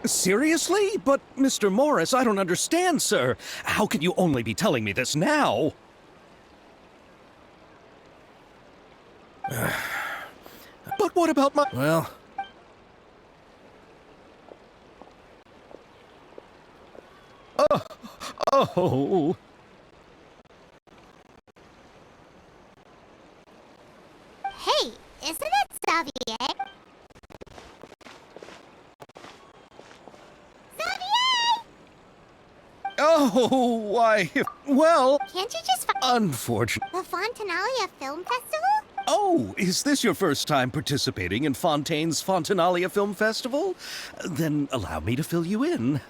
Seriously? But, Mr. Morris, I don't understand, sir. How can you only be telling me this now? But what about my... Well... Oh... Hey, isn't it Xavier? Xavier! Oh, why... Well... Can't you just Unfortunately... The Fontanalia Film Festival? Oh, is this your first time participating in Fontaine's Fontanalia Film Festival? Then allow me to fill you in.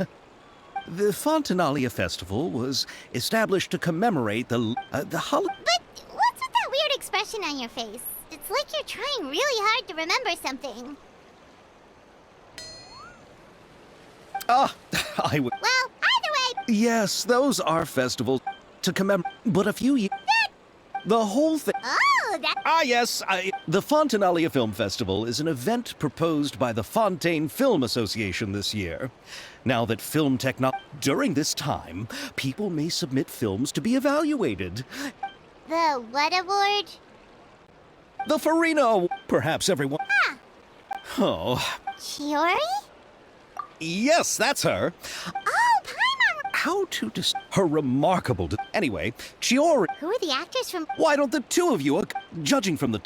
The Fontanalia Festival was established to commemorate the holiday... But what's with that weird expression on your face? It's like you're trying really hard to remember something. I would... Well, either way... Yes, those are festivals to commemorate... But a few years... The whole thing... Oh, that... Yes, the Fontanalia Film Festival is an event proposed by the Fontaine Film Association this year. Now that film technology... During this time, people may submit films to be evaluated. The what award? The Farina... Perhaps everyone... Ah. Oh... Chiori? Yes, that's her. Oh, Paimon! How to her remarkable... Anyway, Chiori... Who are the actors from... Why don't the two of you, judging from the...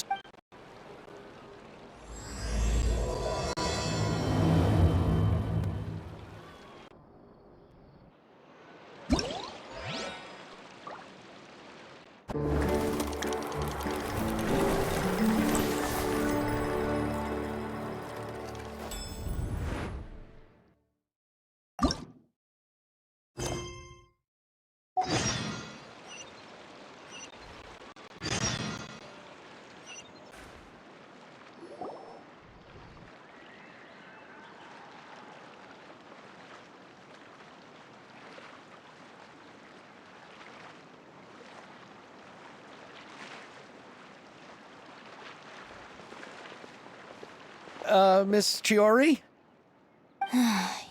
Miss Chiori?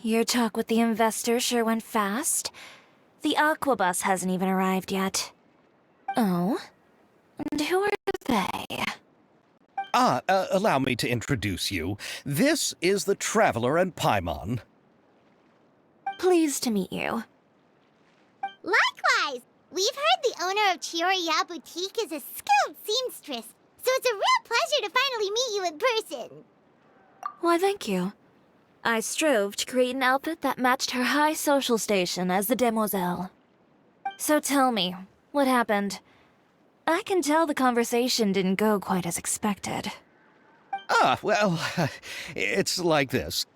Your talk with the investor sure went fast. The Aquabus hasn't even arrived yet. Oh? And who are they? Allow me to introduce you. This is the Traveler and Paimon. Pleased to meet you. Likewise! We've heard the owner of Chioriya Boutique is a skilled seamstress, so it's a real pleasure to finally meet you in person. Why, thank you. I strove to create an outfit that matched her high social station as the demoiselle. So tell me, what happened? I can tell the conversation didn't go quite as expected. Well, it's like this.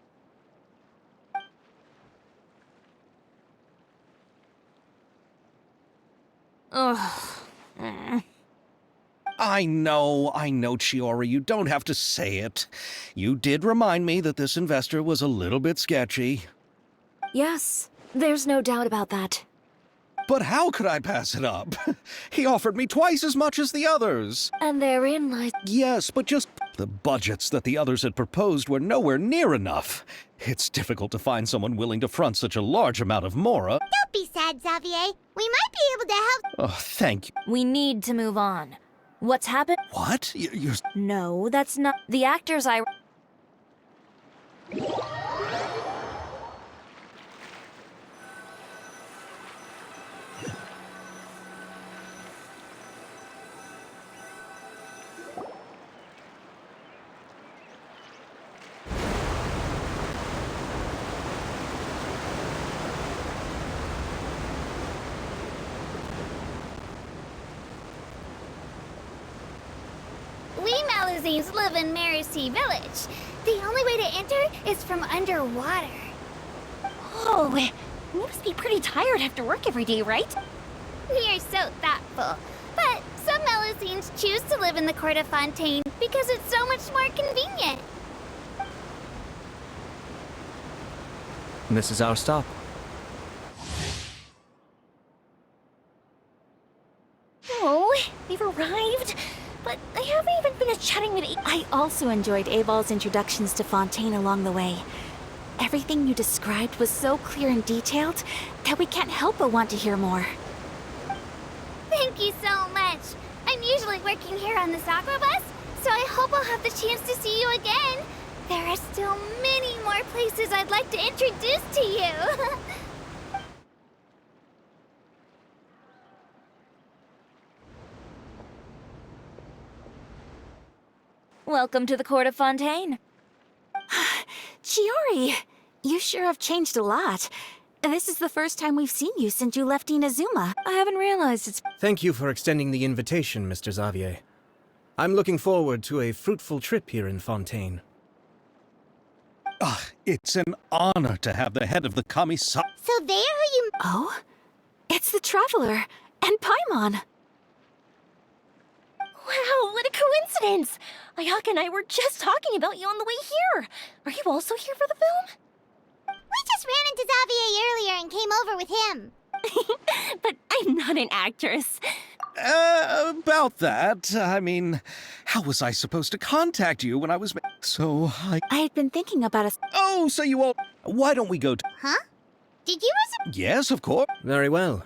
Ugh. I know, Chiori, you don't have to say it. You did remind me that this investor was a little bit sketchy. Yes, there's no doubt about that. But how could I pass it up? He offered me twice as much as the others. And therein lies... Yes, but just... The budgets that the others had proposed were nowhere near enough. It's difficult to find someone willing to front such a large amount of Mora. Don't be sad, Xavier. We might be able to help... Oh, thank you. We need to move on. What's happened? What? You're... No, that's not... The actors I... We Malazines live in Mercy Village. The only way to enter is from underwater. Oh, you must be pretty tired after work every day, right? We are so thoughtful. But some Malazines choose to live in the court of Fontaine because it's so much more convenient. This is our stop. Oh, we've arrived. But I haven't even finished chatting with I also enjoyed Aval's introductions to Fontaine along the way. Everything you described was so clear and detailed that we can't help but want to hear more. Thank you so much. I'm usually working here on this aqua bus, so I hope I'll have the chance to see you again. There are still many more places I'd like to introduce to you. Welcome to the court of Fontaine. Chiori, you sure have changed a lot. This is the first time we've seen you since you left Inazuma. I haven't realized it's... Thank you for extending the invitation, Mr. Xavier. I'm looking forward to a fruitful trip here in Fontaine. It's an honor to have the head of the Kami-sa... So they're who you... Oh? It's the Traveler and Paimon. Wow, what a coincidence! Ayaka and I were just talking about you on the way here. Are you also here for the film? We just ran into Xavier earlier and came over with him. But I'm not an actress. About that, I mean, how was I supposed to contact you when I was... So, I had been thinking about us. Oh, so you all... Why don't we go to... Huh? Did you Yes, of course. Very well.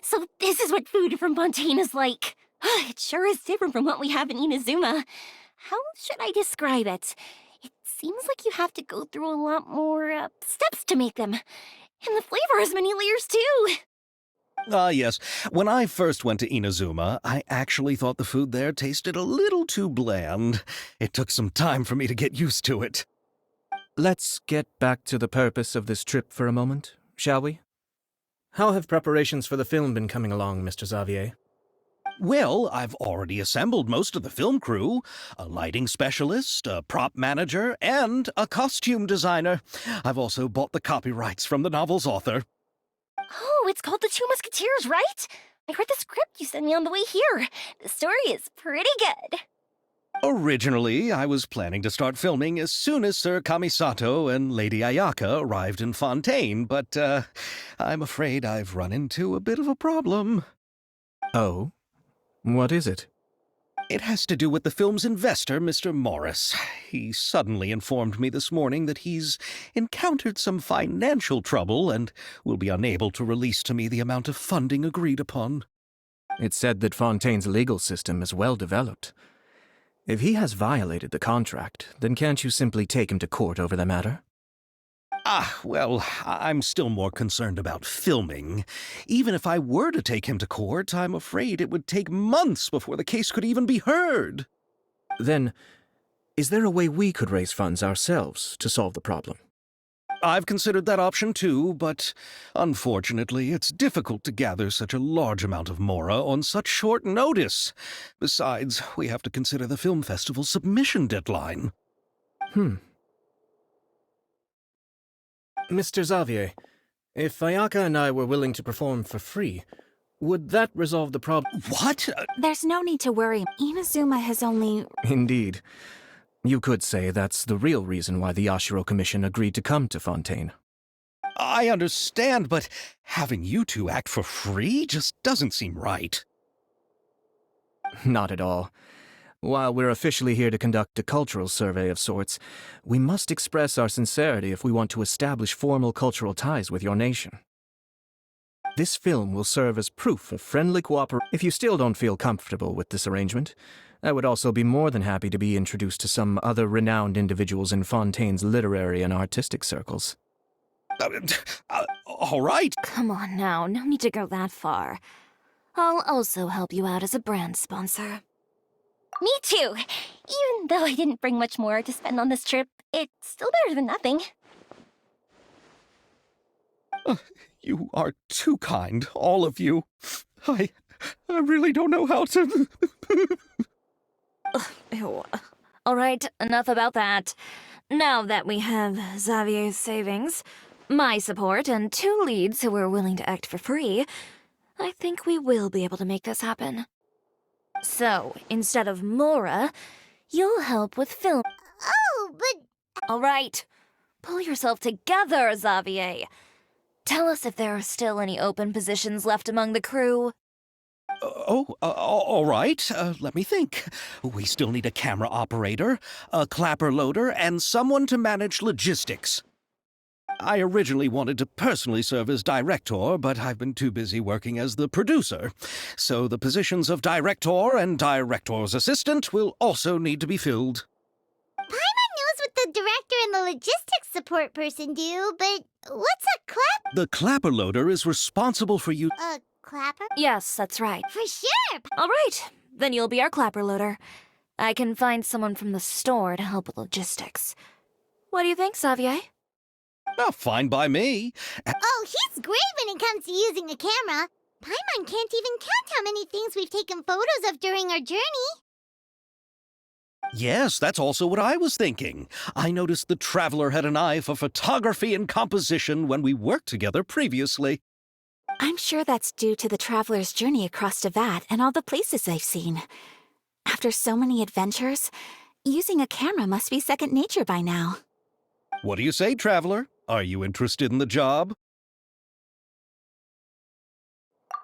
So this is what food from Fontaine is like. It sure is different from what we have in Inazuma. How should I describe it? It seems like you have to go through a lot more steps to make them. And the flavor has many layers too. Yes. When I first went to Inazuma, I actually thought the food there tasted a little too bland. It took some time for me to get used to it. Let's get back to the purpose of this trip for a moment, shall we? How have preparations for the film been coming along, Mr. Xavier? Well, I've already assembled most of the film crew, a lighting specialist, a prop manager, and a costume designer. I've also bought the copyrights from the novel's author. Oh, it's called The Two Musketeers, right? I read the script you sent me on the way here. The story is pretty good. Originally, I was planning to start filming as soon as Sir Kamisato and Lady Ayaka arrived in Fontaine, but I'm afraid I've run into a bit of a problem. Oh? What is it? It has to do with the film's investor, Mr. Morris. He suddenly informed me this morning that he's encountered some financial trouble and will be unable to release to me the amount of funding agreed upon. It's said that Fontaine's legal system is well developed. If he has violated the contract, then can't you simply take him to court over the matter? Well, I'm still more concerned about filming. Even if I were to take him to court, I'm afraid it would take months before the case could even be heard. Then, is there a way we could raise funds ourselves to solve the problem? I've considered that option too, but unfortunately it's difficult to gather such a large amount of mora on such short notice. Besides, we have to consider the film festival's submission deadline. Mr. Xavier, if Ayaka and I were willing to perform for free, would that resolve the problem? What? There's no need to worry. Inazuma has only... Indeed. You could say that's the real reason why the Yashiro Commission agreed to come to Fontaine. I understand, but having you two act for free just doesn't seem right. Not at all. While we're officially here to conduct a cultural survey of sorts, we must express our sincerity if we want to establish formal cultural ties with your nation. This film will serve as proof of friendly cooperation. If you still don't feel comfortable with this arrangement, I would also be more than happy to be introduced to some other renowned individuals in Fontaine's literary and artistic circles. All right. Come on now, no need to go that far. I'll also help you out as a brand sponsor. Me too. Even though I didn't bring much more to spend on this trip, it's still better than nothing. You are too kind, all of you. I really don't know how to... Ew. All right, enough about that. Now that we have Xavier's savings, my support, and 2 leads who are willing to act for free, I think we will be able to make this happen. So, instead of Mora, you'll help with film. Oh, but... All right, pull yourself together, Xavier. Tell us if there are still any open positions left among the crew. All right. Let me think. We still need a camera operator, a clapper loader, and someone to manage logistics. I originally wanted to personally serve as director, but I've been too busy working as the producer. So the positions of director and director's assistant will also need to be filled. Paimon knows what the director and the logistics support person do, but what's a clap? The clapper loader is responsible for you. A clapper? Yes, that's right. For sure! All right, then you'll be our clapper loader. I can find someone from the store to help with logistics. What do you think, Xavier? Oh, fine by me. Oh, he's great when it comes to using a camera. Paimon can't even count how many things we've taken photos of during our journey. Yes, that's also what I was thinking. I noticed the Traveler had an eye for photography and composition when we worked together previously. I'm sure that's due to the traveler's journey across Devat and all the places they've seen. After so many adventures, using a camera must be second nature by now. What do you say, Traveler? Are you interested in the job?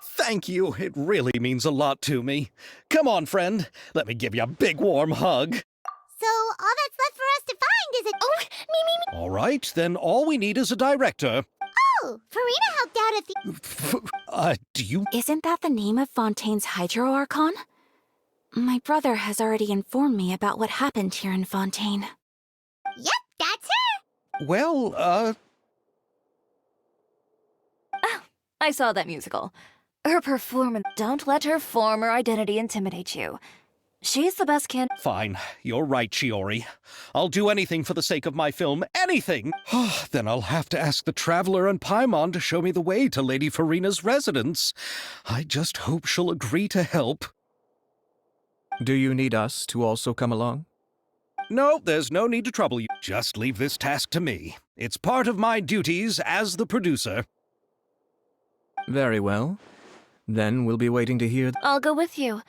Thank you. It really means a lot to me. Come on, friend. Let me give you a big warm hug. So, all that's left for us to find is a... Oh, me. All right, then all we need is a director. Oh, Farina helped out at the... Do you... Isn't that the name of Fontaine's Hydro Archon? My brother has already informed me about what happened here in Fontaine. Yep, that's her! Well, I saw that musical. Her performance. Don't let her former identity intimidate you. She's the best fine. You're right, Shiori. I'll do anything for the sake of my film. Anything! Then I'll have to ask the Traveler and Paimon to show me the way to Lady Farina's residence. I just hope she'll agree to help. Do you need us to also come along? No, there's no need to trouble you. Just leave this task to me. It's part of my duties as the producer. Very well. Then we'll be waiting to hear... I'll go with you. And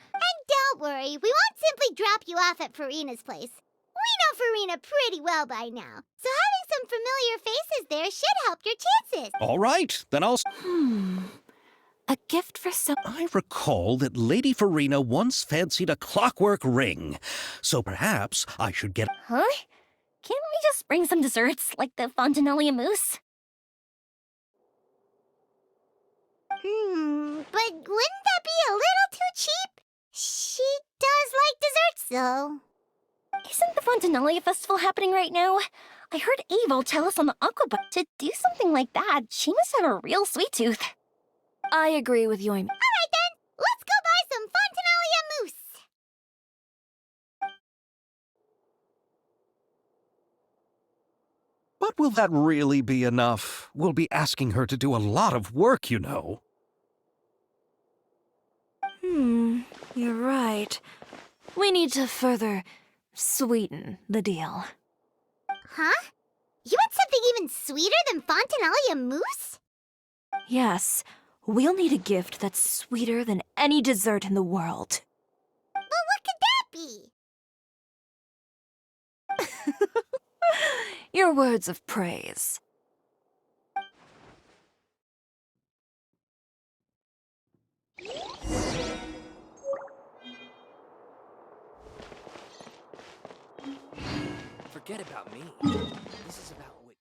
don't worry, we won't simply drop you off at Farina's place. We know Farina pretty well by now, so having some familiar faces there should help your chances. All right, then I'll... A gift for some... I recall that Lady Farina once fancied a clockwork ring, so perhaps I should get... Huh? Can't we just bring some desserts, like the Fontinalia mousse? But wouldn't that be a little too cheap? She does like desserts, though. Isn't the Fontinalia festival happening right now? I heard Abel tell us on the Aquabot to do something like that. She must have a real sweet tooth. I agree with Yoimi. All right, then. Let's go buy some Fontinalia mousse. But will that really be enough? We'll be asking her to do a lot of work, you know. You're right. We need to further sweeten the deal. Huh? You want something even sweeter than Fontinalia mousse? Yes, we'll need a gift that's sweeter than any dessert in the world. Well, what could that be? Your words of praise. Forget about me. This is about what...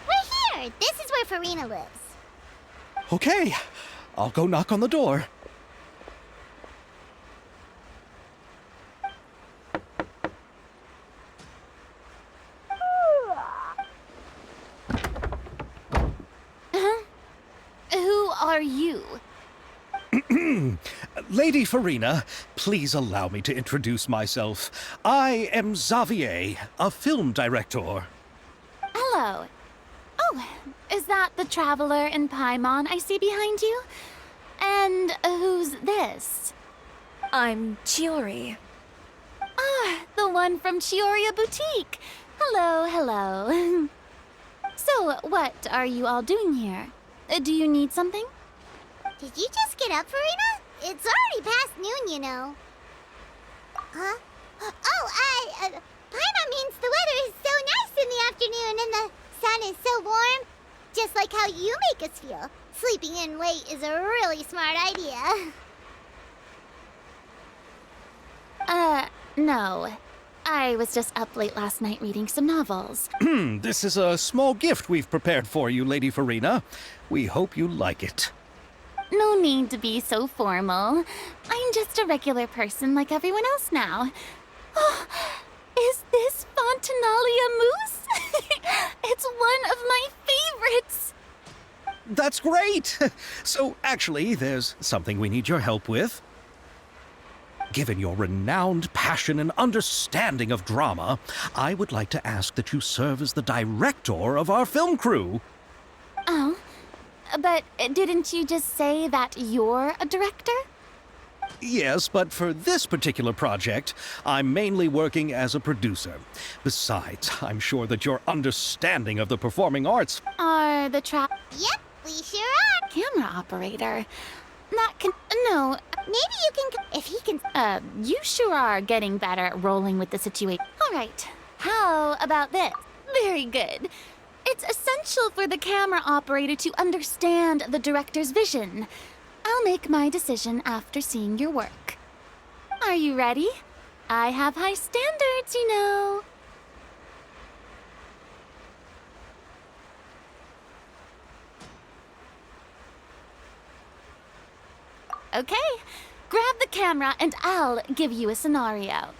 We're here! This is where Farina lives. Okay, I'll go knock on the door. Who are you? Lady Farina, please allow me to introduce myself. I am Xavier, a film director. Hello. Oh, is that the traveler in Paimon I see behind you? And who's this? I'm Chiori. Ah, the one from Chioria Boutique. Hello, hello. So, what are you all doing here? Do you need something? Did you just get up, Farina? It's already past noon, you know. Huh? Oh, Paimon means the weather is so nice in the afternoon and the sun is so warm. Just like how you make us feel. Sleeping in late is a really smart idea. No. I was just up late last night reading some novels. This is a small gift we've prepared for you, Lady Farina. We hope you like it. No need to be so formal. I'm just a regular person like everyone else now. Oh, is this Fontinalia mousse? It's one of my favorites. That's great! So, actually, there's something we need your help with. Given your renowned passion and understanding of drama, I would like to ask that you serve as the director of our film crew. Oh, but didn't you just say that you're a director? Yes, but for this particular project, I'm mainly working as a producer. Besides, I'm sure that your understanding of the performing arts... Are the Yep, we sure are. camera operator? That can... No, Maybe you can... If he can... you sure are getting better at rolling with the situation. All right, how about this? Very good. It's essential for the camera operator to understand the director's vision. I'll make my decision after seeing your work. Are you ready? I have high standards, you know. Okay, grab the camera and I'll give you a scenario.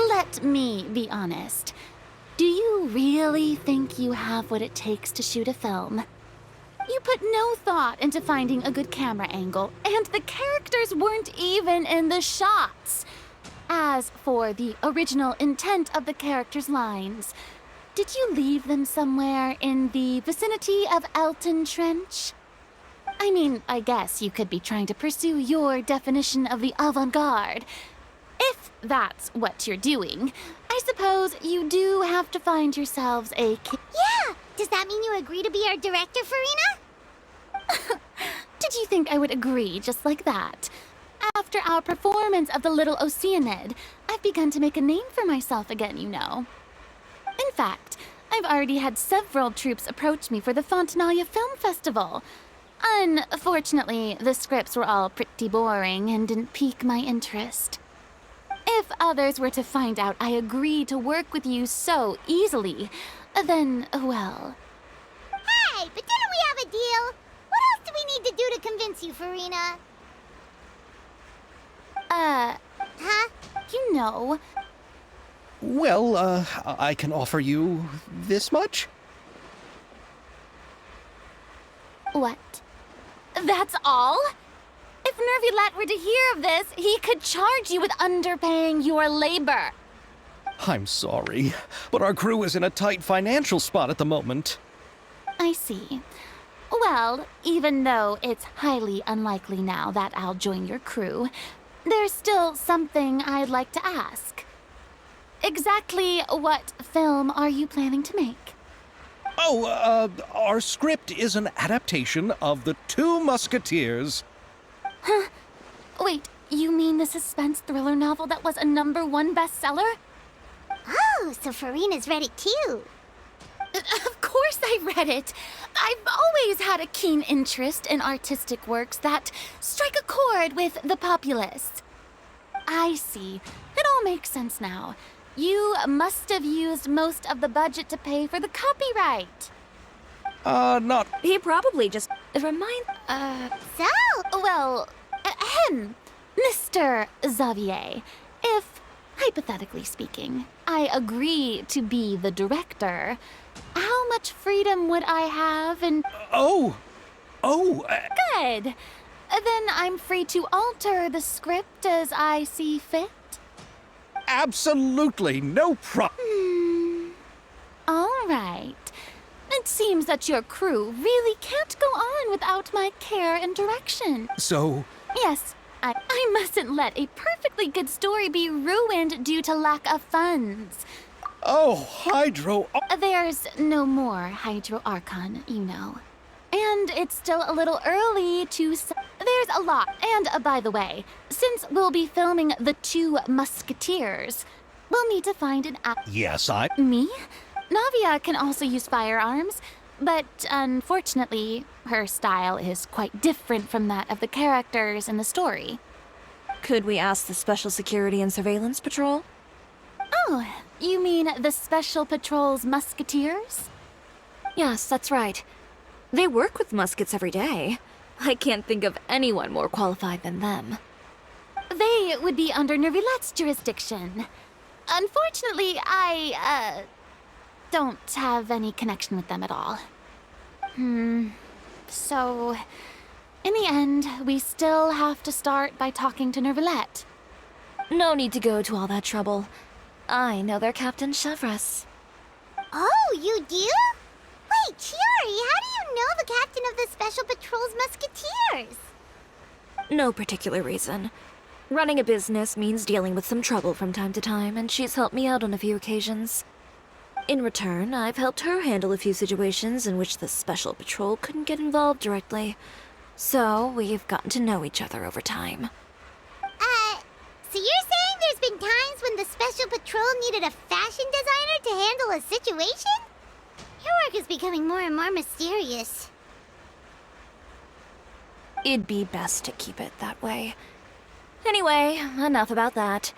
Let me be honest. Do you really think you have what it takes to shoot a film? You put no thought into finding a good camera angle, and the characters weren't even in the shots. As for the original intent of the characters' lines, did you leave them somewhere in the vicinity of Elton Trench? I mean, I guess you could be trying to pursue your definition of the avant-garde. If that's what you're doing, I suppose you do have to find yourselves a Yeah! Does that mean you agree to be our director, Farina? Did you think I would agree just like that? After our performance of The Little Oceanid, I've begun to make a name for myself again, you know. In fact, I've already had several troops approach me for the Fontanalia Film Festival. Unfortunately, the scripts were all pretty boring and didn't pique my interest. If others were to find out I agreed to work with you so easily, then, well... Hey, but didn't we have a deal? What else do we need to do to convince you, Farina? Huh? You know... Well, I can offer you this much? What? That's all? If Nervilat were to hear of this, he could charge you with underpaying your labor. I'm sorry, but our crew is in a tight financial spot at the moment. I see. Well, even though it's highly unlikely now that I'll join your crew, there's still something I'd like to ask. Exactly what film are you planning to make? Oh, our script is an adaptation of The Two Musketeers. Huh? Wait, you mean the suspense thriller novel that was a #1 bestseller? Oh, so Farina's read it too. Of course I read it. I've always had a keen interest in artistic works that strike a chord with the populace. I see. It all makes sense now. You must have used most of the budget to pay for the copyright. Not... He probably just So, Well, Mr. Xavier, if, hypothetically speaking, I agree to be the director, how much freedom would I have in... Good. Then I'm free to alter the script as I see fit. Absolutely no problem. All right. It seems that your crew really can't go on without my care and direction. So, Yes, I mustn't let a perfectly good story be ruined due to lack of funds. Hydro... There's no more Hydro Archon, you know. And it's still a little early to... There's a lot. And by the way, since we'll be filming The Two Musketeers, we'll need to find an... Yes, Me? Navia can also use firearms, but unfortunately, her style is quite different from that of the characters in the story. Could we ask the Special Security and Surveillance Patrol? Oh, you mean the Special Patrol's Musketeers? Yes, that's right. They work with muskets every day. I can't think of anyone more qualified than them. They would be under Nervilat's jurisdiction. Unfortunately, I don't have any connection with them at all. So, in the end, we still have to start by talking to Nervilat. No need to go to all that trouble. I know their Captain Chevres. oh, you do? Wait, Chiori, how do you know the captain of the Special Patrol's Musketeers? No particular reason. Running a business means dealing with some trouble from time to time, and she's helped me out on a few occasions. In return, I've helped her handle a few situations in which the Special Patrol couldn't get involved directly. So, we've gotten to know each other over time. So you're saying there's been times when the Special Patrol needed a fashion designer to handle a situation? Your work is becoming more and more mysterious. It'd be best to keep it that way. Anyway, enough about that.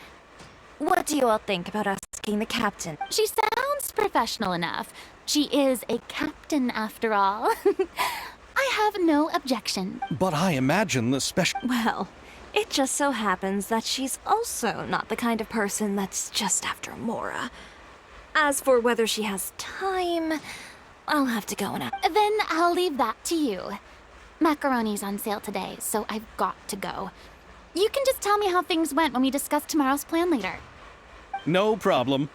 What do you all think about asking the captain? She sounds professional enough. She is a captain, after all. I have no objection. But I imagine the special... Well, It just so happens that she's also not the kind of person that's just after Mora. As for whether she has time, I'll have to go and ask. Then I'll leave that to you. Macaroni's on sale today, so I've got to go. You can just tell me how things went when we discuss tomorrow's plan later. No problem.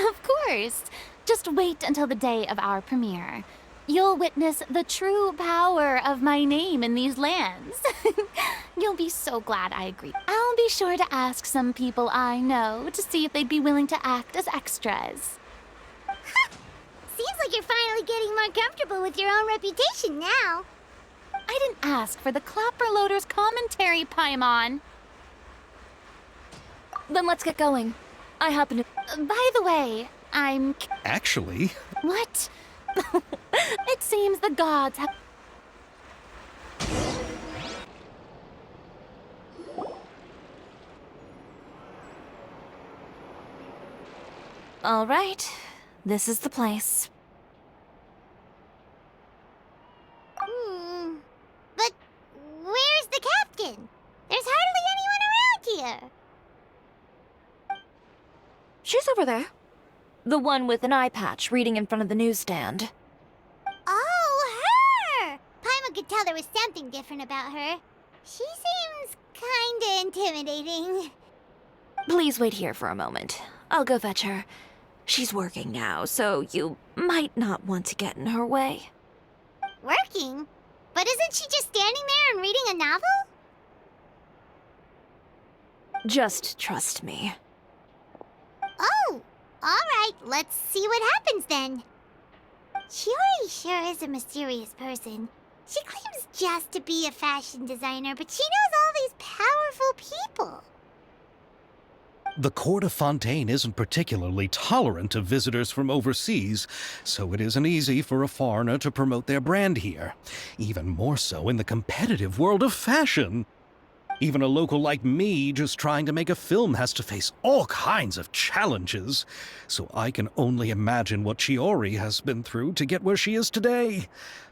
Of course. Just wait until the day of our premiere. You'll witness the true power of my name in these lands. You'll be so glad I agreed. I'll be sure to ask some people I know to see if they'd be willing to act as extras. Seems like you're finally getting more comfortable with your own reputation now. I didn't ask for the Clapper Loader's commentary, Paimon. Then let's get going. I happen to... By the way, I'm... Actually, What? It seems the gods have... All right, this is the place. But where's the captain? There's hardly anyone around here. She's over there. The one with an eye patch reading in front of the newsstand. Oh, her! Paimon could tell there was something different about her. She seems kinda intimidating. Please wait here for a moment. I'll go fetch her. She's working now, so you might not want to get in her way. Working? But isn't she just standing there and reading a novel? Just trust me. Oh, alright, let's see what happens then. Shiori sure is a mysterious person. She claims just to be a fashion designer, but she knows all these powerful people. the court of Fontaine isn't particularly tolerant of visitors from overseas, so it isn't easy for a foreigner to promote their brand here. Even more so in the competitive world of fashion. Even a local like me just trying to make a film has to face all kinds of challenges, so I can only imagine what Shiori has been through to get where she is today.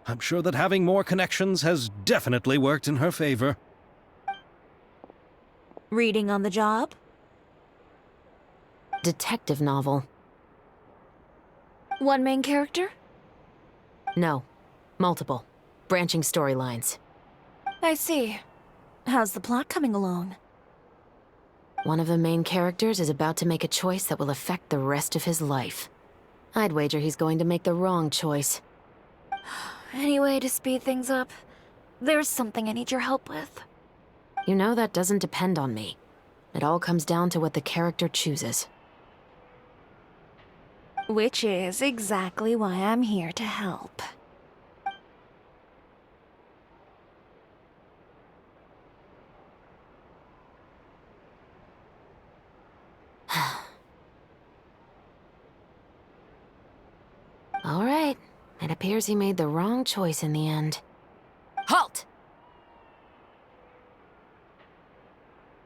I'm sure that having more connections has definitely worked in her favor. Reading on the job? Detective novel. One main character? No. Multiple. Branching storylines. I see. How's the plot coming along? One of the main characters is about to make a choice that will affect the rest of his life. I'd wager he's going to make the wrong choice. Any way to speed things up? There's something I need your help with. You know that doesn't depend on me. It all comes down to what the character chooses. Which is exactly why I'm here to help. All right. It appears he made the wrong choice in the end. Halt!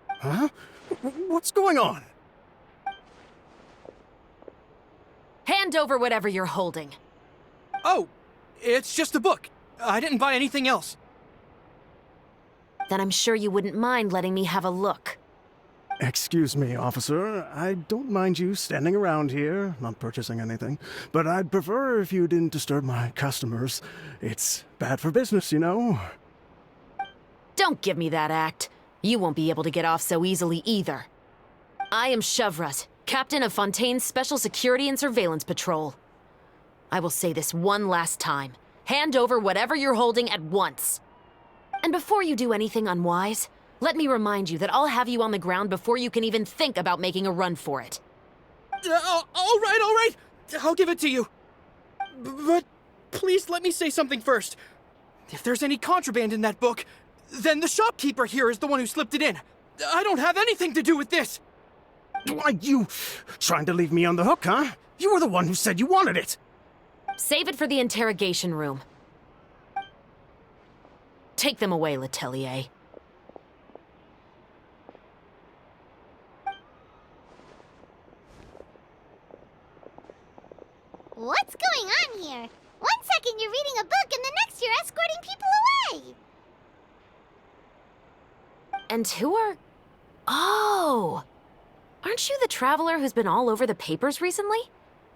Huh? What's going on? Hand over whatever you're holding. Oh, it's just a book. I didn't buy anything else. Then I'm sure you wouldn't mind letting me have a look. Excuse me, officer. I don't mind you standing around here, not purchasing anything, but I'd prefer if you didn't disturb my customers. It's bad for business, you know. Don't give me that act. You won't be able to get off so easily either. I am Chevrat, captain of Fontaine's Special Security and Surveillance Patrol. I will say this one last time. Hand over whatever you're holding at once. And before you do anything unwise, let me remind you that I'll have you on the ground before you can even think about making a run for it. All right. I'll give it to you. But please let me say something first. If there's any contraband in that book, then the shopkeeper here is the one who slipped it in. I don't have anything to do with this. Why, you trying to leave me on the hook, huh? You were the one who said you wanted it. Save it for the interrogation room. Take them away, Letelier. What's going on here? 1 second you're reading a book and the next you're escorting people away. And who are... Oh! Aren't you the traveler who's been all over the papers recently?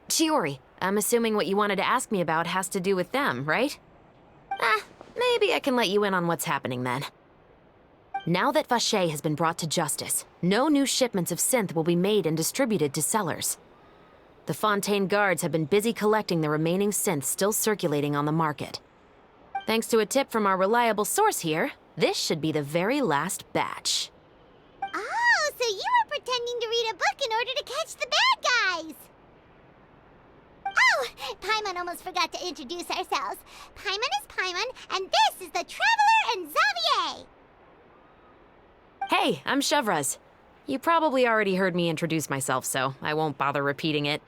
Chiori, I'm assuming what you wanted to ask me about has to do with them, right? Maybe I can let you in on what's happening then. Now that Vache has been brought to justice, no new shipments of synth will be made and distributed to sellers. The Fontaine guards have been busy collecting the remaining synths still circulating on the market. Thanks to a tip from our reliable source here, this should be the very last batch. Oh, so you were pretending to read a book in order to catch the bad guys! Oh, Paimon almost forgot to introduce ourselves. Paimon is Paimon, and this is the Traveler and Xavier! Hey, I'm Chevraz. You probably already heard me introduce myself, so I won't bother repeating it.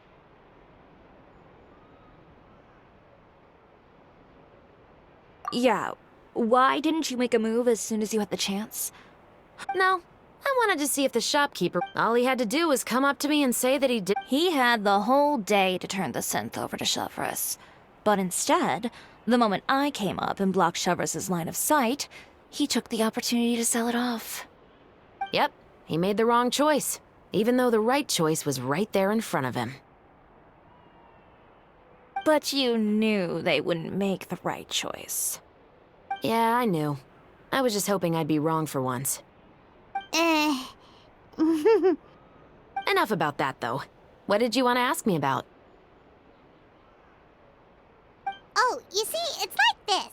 Yeah, why didn't you make a move as soon as you had the chance? No, I wanted to see if the shopkeeper... All he had to do was come up to me and say that he did... He had the whole day to turn the synth over to Chevraz. But instead, the moment I came up and blocked Chevraz's line of sight, he took the opportunity to sell it off. Yep, he made the wrong choice, even though the right choice was right there in front of him. But you knew they wouldn't make the right choice. Yeah, I knew. I was just hoping I'd be wrong for once. Enough about that, though. What did you want to ask me about? Oh, you see, it's like this.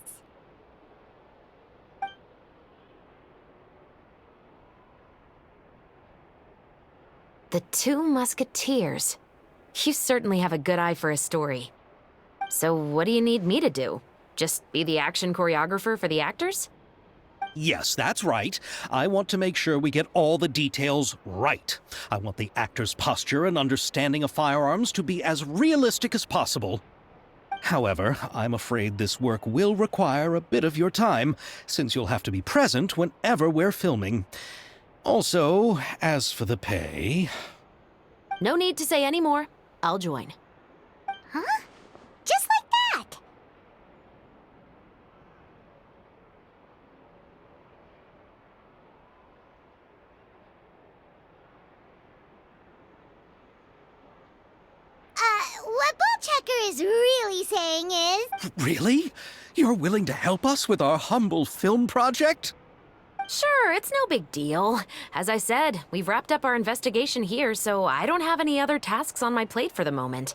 The Two Musketeers. You certainly have a good eye for a story. So what do you need me to do? Just be the action choreographer for the actors? Yes, that's right. I want to make sure we get all the details right. I want the actor's posture and understanding of firearms to be as realistic as possible. However, I'm afraid this work will require a bit of your time, since you'll have to be present whenever we're filming. Also, as for the pay... No need to say any more. I'll join. Huh? Just like that! What Bullchecker is really saying is... Really? You're willing to help us with our humble film project? Sure, it's no big deal. As I said, we've wrapped up our investigation here, so I don't have any other tasks on my plate for the moment.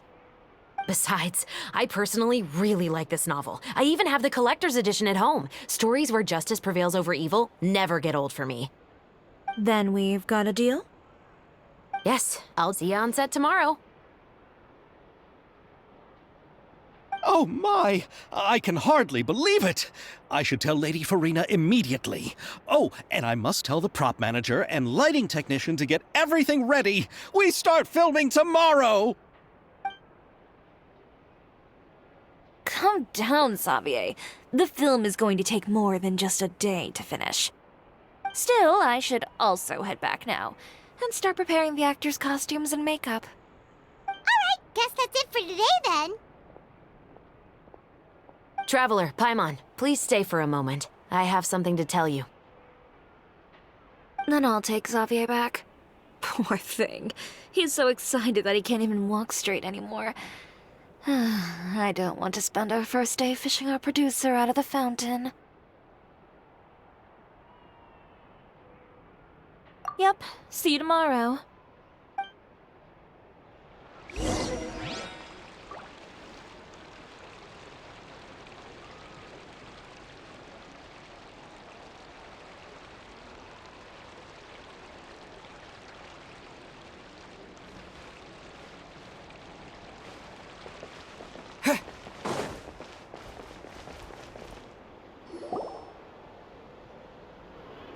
Besides, I personally really like this novel. I even have the collector's edition at home. Stories where justice prevails over evil never get old for me. Then we've got a deal? Yes, I'll see you on set tomorrow. Oh my! I can hardly believe it! I should tell Lady Farina immediately. Oh, and I must tell the prop manager and lighting technician to get everything ready. We start filming tomorrow! Calm down, Xavier. The film is going to take more than just a day to finish. Still, I should also head back now and start preparing the actors' costumes and makeup. Alright, guess that's it for today then. Traveler, Paimon, please stay for a moment. I have something to tell you. Then I'll take Xavier back. Poor thing. He's so excited that he can't even walk straight anymore. I don't want to spend our first day fishing our producer out of the fountain. Yep, see you tomorrow.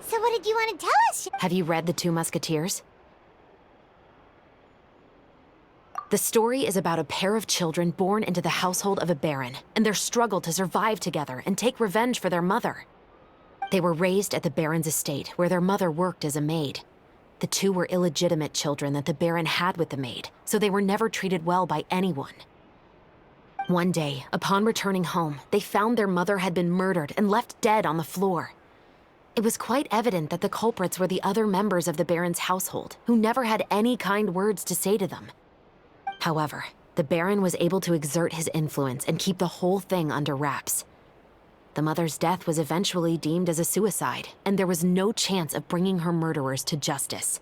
So what did you want to tell us? Have you read The Two Musketeers? The story is about a pair of children born into the household of a baron, and their struggle to survive together and take revenge for their mother. They were raised at the baron's estate, where their mother worked as a maid. The two were illegitimate children that the baron had with the maid, so they were never treated well by anyone. One day, upon returning home, they found their mother had been murdered and left dead on the floor. It was quite evident that the culprits were the other members of the Baron's household, who never had any kind words to say to them. However, the Baron was able to exert his influence and keep the whole thing under wraps. The mother's death was eventually deemed as a suicide, and there was no chance of bringing her murderers to justice.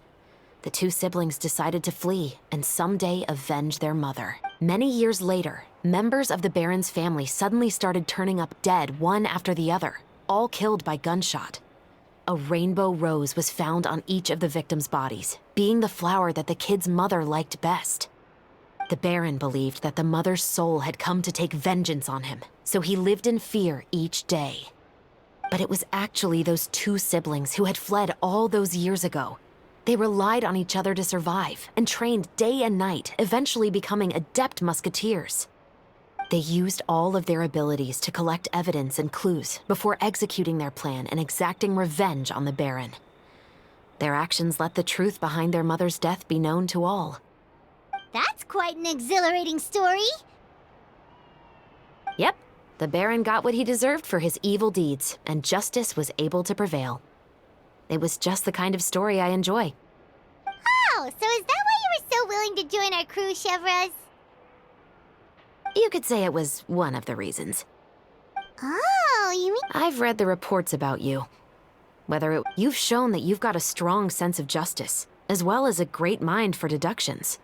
The two siblings decided to flee and someday avenge their mother. Many years later, members of the Baron's family suddenly started turning up dead one after the other, all killed by gunshot. A rainbow rose was found on each of the victims' bodies, being the flower that the kid's mother liked best. The Baron believed that the mother's soul had come to take vengeance on him, so he lived in fear each day. But it was actually those two siblings who had fled all those years ago. They relied on each other to survive and trained day and night, eventually becoming adept musketeers. They used all of their abilities to collect evidence and clues before executing their plan and exacting revenge on the Baron. Their actions let the truth behind their mother's death be known to all. That's quite an exhilarating story. Yep, the Baron got what he deserved for his evil deeds, and justice was able to prevail. It was just the kind of story I enjoy. Oh, so is that why you were so willing to join our crew, Chevraz? You could say it was one of the reasons. Oh, you mean... I've read the reports about you. You've shown that you've got a strong sense of justice, as well as a great mind for deductions.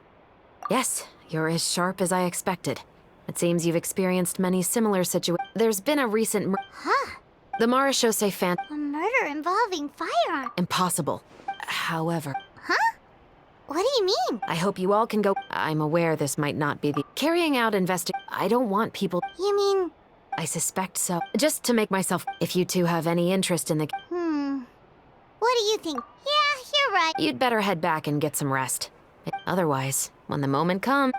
Yes, you're as sharp as I expected. It seems you've experienced many similar situations. There's been a recent Huh? The Marechaussee fan- A murder involving firearms? Impossible. However... Huh? What do you mean? I hope you all can go. I'm aware this might not be the... Carrying out I don't want people... You mean... I suspect so. Just to make myself... If you two have any interest in the... What do you think? Yeah, you're right. You'd better head back and get some rest. Otherwise, when the moment comes...